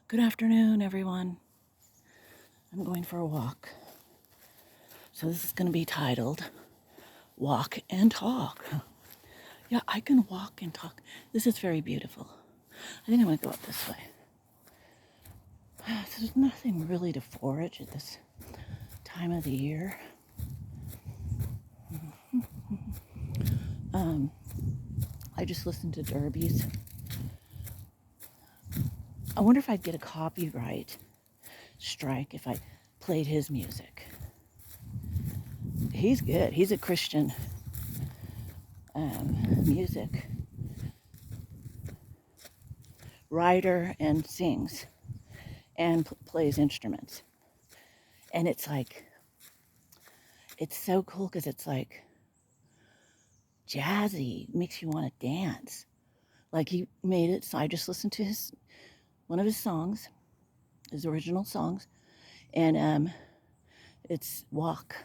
Good afternoon, everyone. I'm going for a walk. So this is going to be titled Walk and Talk. Yeah, I can walk and talk. This is very beautiful. I think I'm going to go up this way. So there's nothing really to forage at this time of the year. I just listened to Derby's. I wonder if I'd get a copyright strike if I played his music. He's good. He's a Christian music writer and sings and plays instruments. And it's like, it's so cool because it's like jazzy, makes you want to dance. Like he made it, so I just listened to one of his songs, his original songs, and it's walk,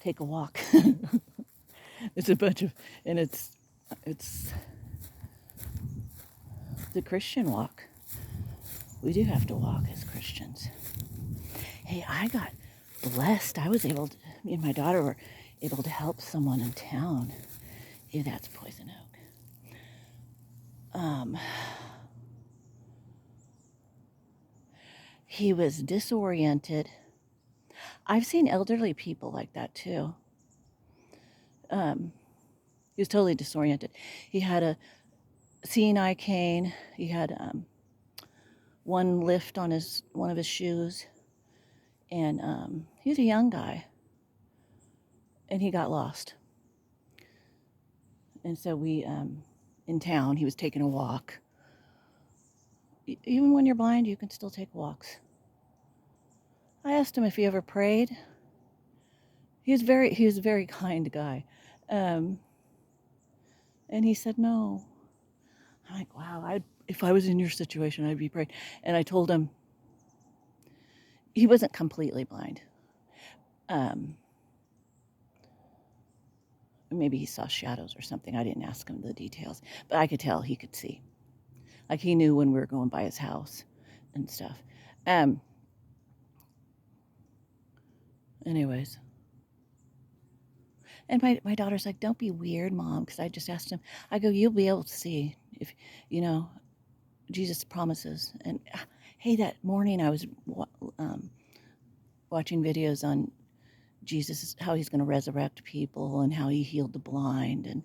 take a walk. It's a bunch of, and it's the Christian walk. We do have to walk as Christians. Hey, I got blessed. I was able to, me and my daughter were able to help someone in town. Ew, that's poison oak. He was disoriented. I've seen elderly people like that too. He was totally disoriented. He had a seeing eye cane. He had one lift on one of his shoes, and he was a young guy, and he got lost. And so we, in town, he was taking a walk. Even when you're blind, you can still take walks. I asked him if he ever prayed. He was a very kind guy, um, and he said no. I'm like, wow, if I was in your situation, I'd be praying. And I told him he wasn't completely blind. Um, maybe he saw shadows or something. I didn't ask him the details, but I could tell he could see. Like he knew when we were going by his house and stuff. Um, anyways. And my daughter's like, don't be weird, Mom, because I just asked him, I go, you'll be able to see if, you know, Jesus promises. And hey, that morning I was watching videos on Jesus, how he's going to resurrect people and how he healed the blind. And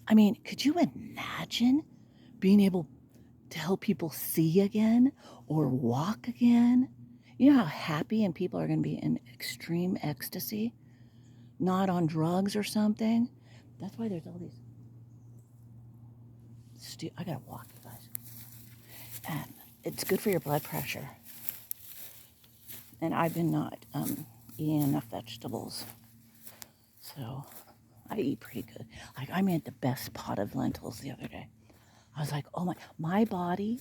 I mean, could you imagine being able to help people see again or walk again? You know how happy and people are going to be in extreme ecstasy, not on drugs or something? That's why there's all these. I got to walk, you guys. And it's good for your blood pressure. And I've been not eating enough vegetables. So I eat pretty good. Like I made the best pot of lentils the other day. I was like, oh my body,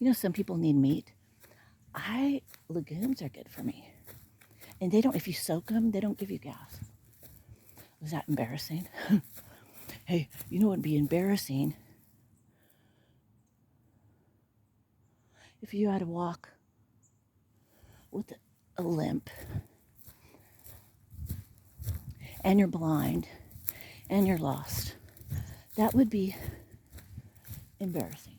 you know, some people need meat. Legumes are good for me. And they don't, if you soak them, they don't give you gas. Was that embarrassing? Hey, you know what would be embarrassing? If you had to walk with a limp and you're blind and you're lost. That would be embarrassing.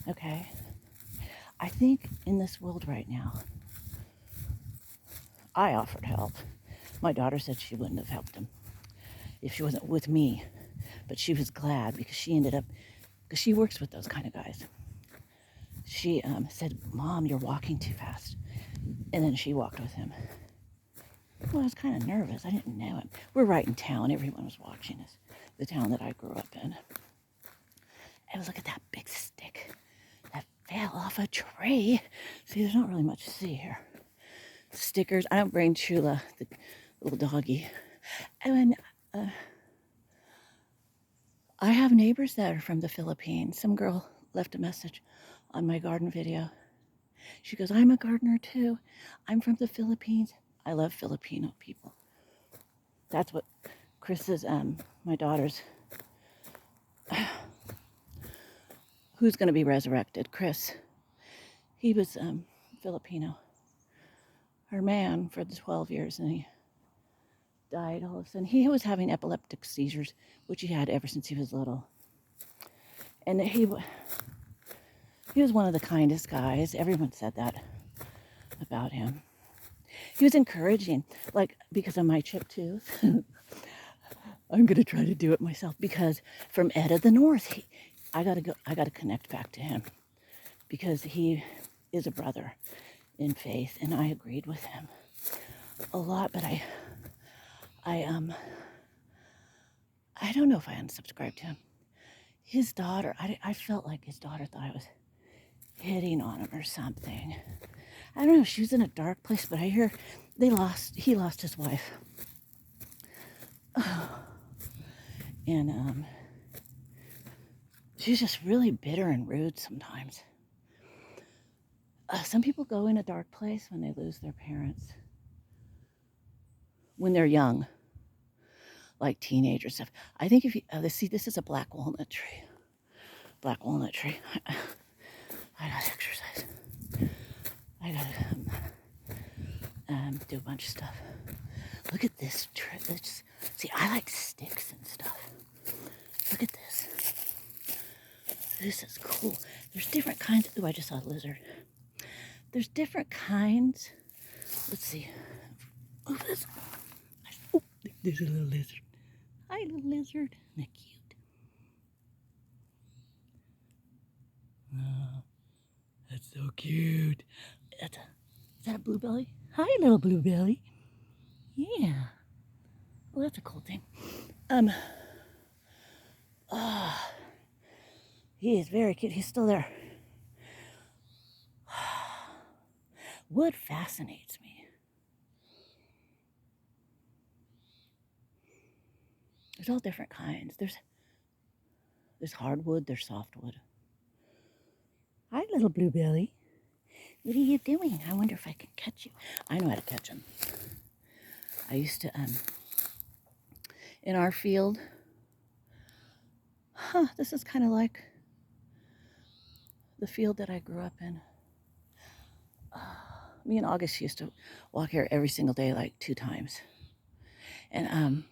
Okay? I think in this world right now, I offered help. My daughter said she wouldn't have helped him if she wasn't with me, but she was glad because she ended up, because she works with those kind of guys. She said, Mom, you're walking too fast. And then she walked with him. Well, I was kind of nervous. I didn't know him. We're right in town. Everyone was watching us. The town that I grew up in. And look at that big stick that fell off a tree. See, there's not really much to see here. Stickers. I don't bring Chula, the little doggy. And I have neighbors that are from the Philippines. Some girl left a message on my garden video. She goes, I'm a gardener too. I'm from the Philippines. I love Filipino people. That's what Chris's, my daughter's, who's going to be resurrected? Chris. He was Filipino, her man for the 12 years, and he died all of a sudden. He was having epileptic seizures, which he had ever since he was little. And he was one of the kindest guys. Everyone said that about him. He was encouraging, like, because of my chipped tooth. I'm gonna try to do it myself because from Ed of the North, I gotta connect back to him because he is a brother in faith, and I agreed with him a lot. But I don't know if I unsubscribed to him. His daughter, I felt like his daughter thought I was hitting on him or something. I don't know. She was in a dark place, but I hear he lost his wife. And she's just really bitter and rude sometimes. Some people go in a dark place when they lose their parents. When they're young, like teenagers stuff. I think if you see, this is a black walnut tree. Black walnut tree. I gotta exercise. I gotta do a bunch of stuff. Look at this tree. See, I like sticks and stuff. Look at this. This is cool. There's different kinds. Oh, I just saw a lizard. There's different kinds. Let's see. Oh, there's a little lizard. Hi, little lizard. Isn't that cute? Oh, that's so cute. Is that a bluebelly? Hi, little bluebelly. Yeah. Well, that's a cool thing. He is very cute. He's still there. Wood fascinates me. There's all different kinds. There's hardwood, there's softwood. Hi, little bluebelly. What are you doing? I wonder if I can catch you. I know how to catch them. I used to, in our field, this is kind of like the field that I grew up in. Me and August used to walk here every single day, like 2 times. And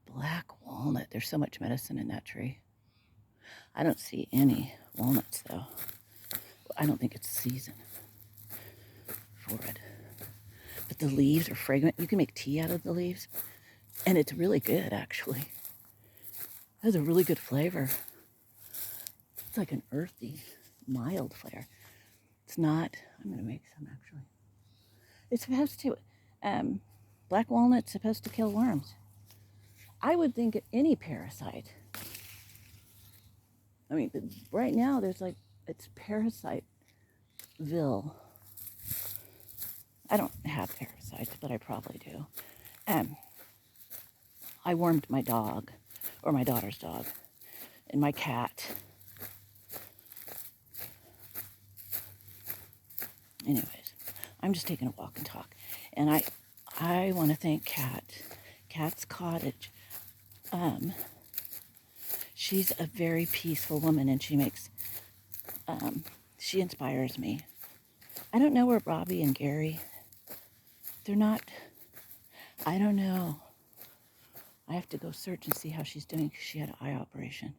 black walnut, there's so much medicine in that tree. I don't see any walnuts though. I don't think it's season for it. But the leaves are fragrant. You can make tea out of the leaves. And it's really good, actually. It has a really good flavor. It's like an earthy, mild flavor. It's not, I'm going to make some actually. It's supposed to, black walnut's supposed to kill worms. I would think any parasite. I mean, right now there's like, it's Parasiteville. I don't have parasites, but I probably do. I wormed my dog, or my daughter's dog, and my cat. Anyways, I'm just taking a walk and talk. And I want to thank Cat's Cottage. She's a very peaceful woman, and she inspires me. I don't know where Robbie and Gary, they're not, I don't know. I have to go search and see how she's doing because she had an eye operation.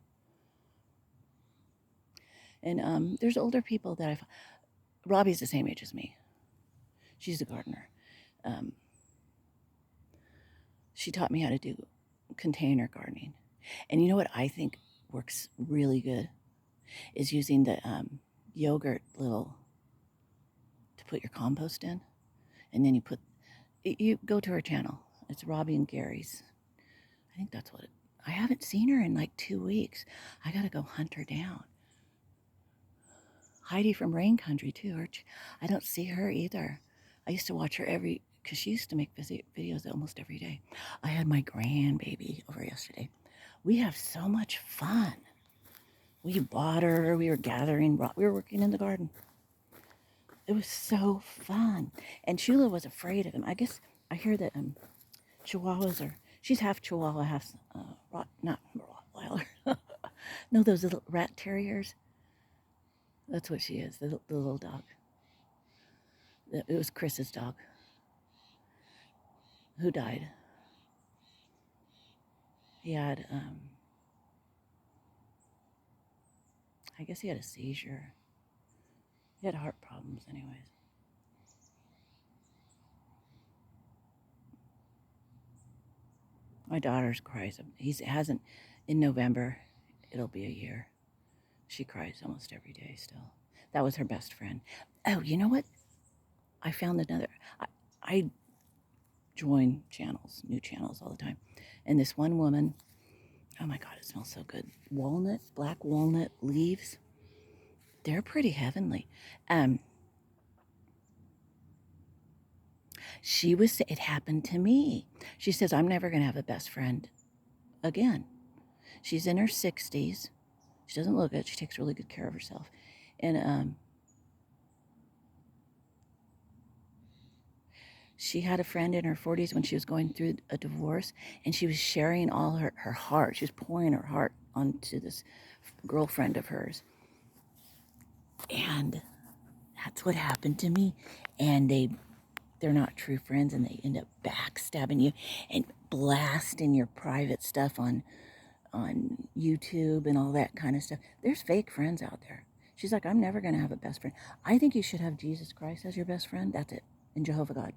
And there's older people that Robbie's the same age as me. She's a gardener. She taught me how to do container gardening. And you know what I think works really good is using the yogurt to put your compost in. And then you go to her channel. It's Robbie and Gary's. I think that's what I haven't seen her in like 2 weeks. I gotta go hunt her down. Heidi from Rain Country too. I don't see her either. I used to watch her because she used to make videos almost every day. I had my grandbaby over yesterday. We have so much fun. We bought her, we were gathering, we were working in the garden. It was so fun. And Shula was afraid of him. I guess I hear that Chihuahuas she's half Chihuahua, half, not Rottweiler. No, those little rat terriers. That's what she is, the little dog. It was Chris's dog who died. He had, I guess he had a seizure. He had heart problems, anyways. My daughter's cries. He hasn't, in November, it'll be a year. She cries almost every day still. That was her best friend. Oh, you know what? I found another. I join channels, new channels all the time. And this one woman, oh my God, it smells so good. Walnut, black walnut leaves. They're pretty heavenly. It happened to me. She says, I'm never going to have a best friend again. She's in her 60s. She doesn't look it. She takes really good care of herself. And she had a friend in her 40s when she was going through a divorce, and she was sharing all her heart. She was pouring her heart onto this girlfriend of hers. And that's what happened to me. And they're not true friends, and they end up backstabbing you and blasting your private stuff on YouTube and all that kind of stuff. There's fake friends out there. She's like, I'm never going to have a best friend. I think you should have Jesus Christ as your best friend. That's it. And Jehovah God.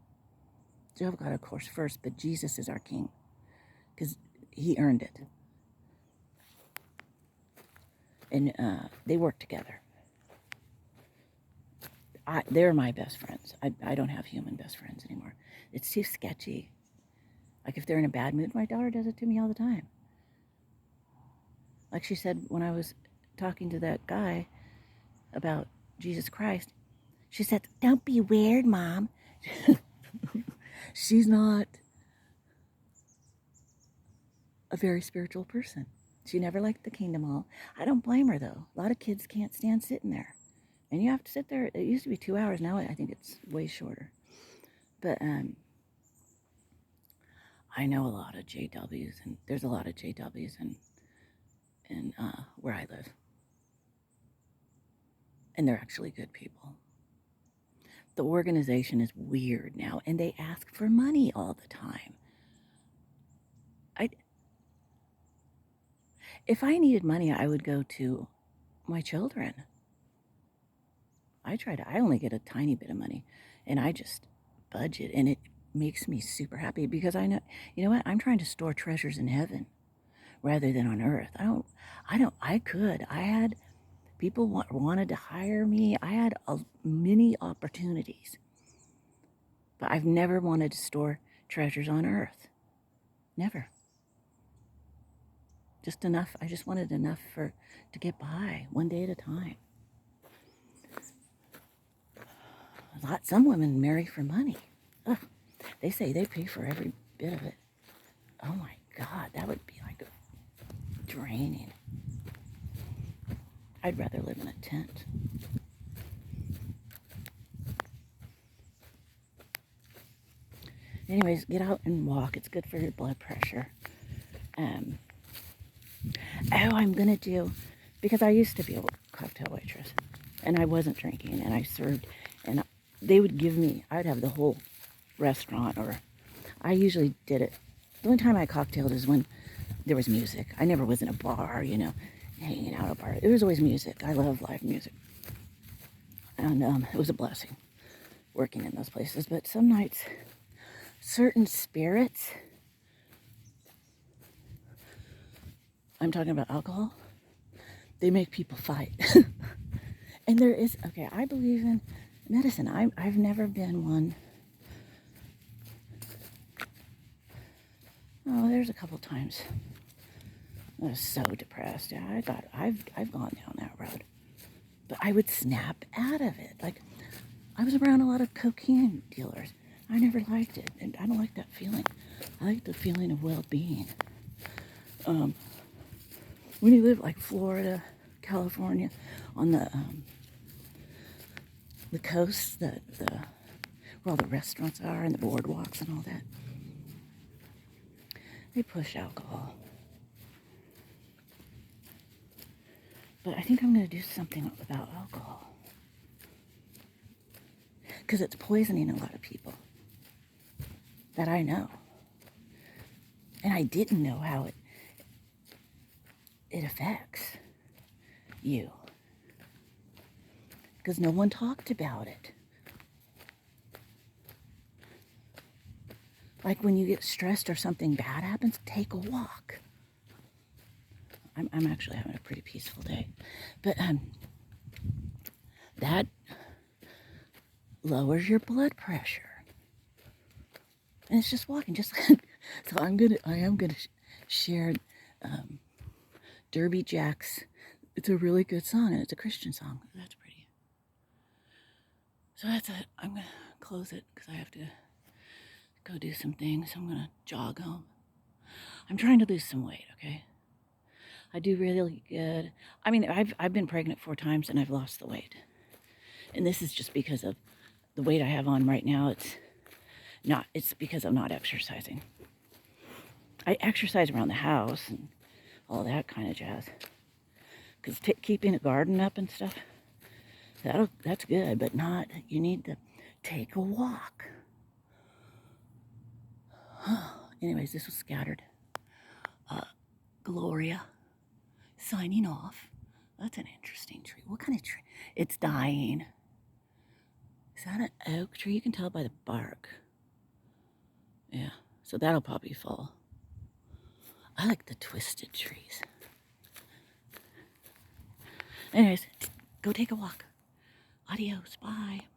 Jehovah God, of course, first, but Jesus is our king because he earned it. And they work together. They're my best friends. I don't have human best friends anymore. It's too sketchy. Like if they're in a bad mood, my daughter does it to me all the time. Like she said when I was talking to that guy about Jesus Christ, she said, don't be weird, Mom. She's not a very spiritual person. She never liked the Kingdom Hall. I don't blame her, though. A lot of kids can't stand sitting there. And you have to sit there. It used to be 2 hours. Now I think it's way shorter. But I know a lot of JWs, and there's a lot of JWs in where I live. And they're actually good people. The organization is weird now, and they ask for money all the time. If I needed money, I would go to my children. I only get a tiny bit of money, and I just budget, and it makes me super happy because I know, you know what? I'm trying to store treasures in heaven rather than on earth. I had people wanted to hire me. I had many opportunities, but I've never wanted to store treasures on earth. Never. Just enough. I just wanted enough to get by one day at a time. Some women marry for money. Ugh, they say they pay for every bit of it. Oh my God, that would be like draining. I'd rather live in a tent. Anyways, get out and walk. It's good for your blood pressure. I'm going to do, because I used to be a cocktail waitress, and I wasn't drinking, and I served, and they would give me, I'd have the whole restaurant, or I usually did it. The only time I cocktailed is when there was music. I never was in a bar, hanging out at a bar. There was always music. I love live music. And it was a blessing working in those places. But some nights, certain spirits, I'm talking about alcohol, they make people fight. And I believe in medicine. I've never been one. Oh, there's a couple times I was so depressed. Yeah, I thought I've gone down that road. But I would snap out of it. Like, I was around a lot of cocaine dealers. I never liked it, and I don't like that feeling. I like the feeling of well-being. When you live like Florida, California, on the coast, where all the restaurants are and the boardwalks and all that, they push alcohol. But I think I'm going to do something about alcohol. Because it's poisoning a lot of people that I know. And I didn't know how it affects you. Because no one talked about it. Like when you get stressed or something bad happens, take a walk. I'm actually having a pretty peaceful day. But that lowers your blood pressure. And it's just walking, just so I am gonna share Derby Jack's. It's a really good song, and it's a Christian song. That's pretty. So that's it. I'm gonna close it because I have to go do some things. I'm gonna jog home. I'm trying to lose some weight. Okay. I do really good. I mean, I've been pregnant 4 times and I've lost the weight, and this is just because of the weight I have on right now. It's because I'm not exercising. I exercise around the house and all that kind of jazz. Because keeping a garden up and stuff, that's good, but not, you need to take a walk. Anyways, this was Scattered. Gloria, signing off. That's an interesting tree. What kind of tree? It's dying. Is that an oak tree? You can tell by the bark. Yeah, so that'll probably fall. I like the twisted trees. Anyways, go take a walk. Adios. Bye.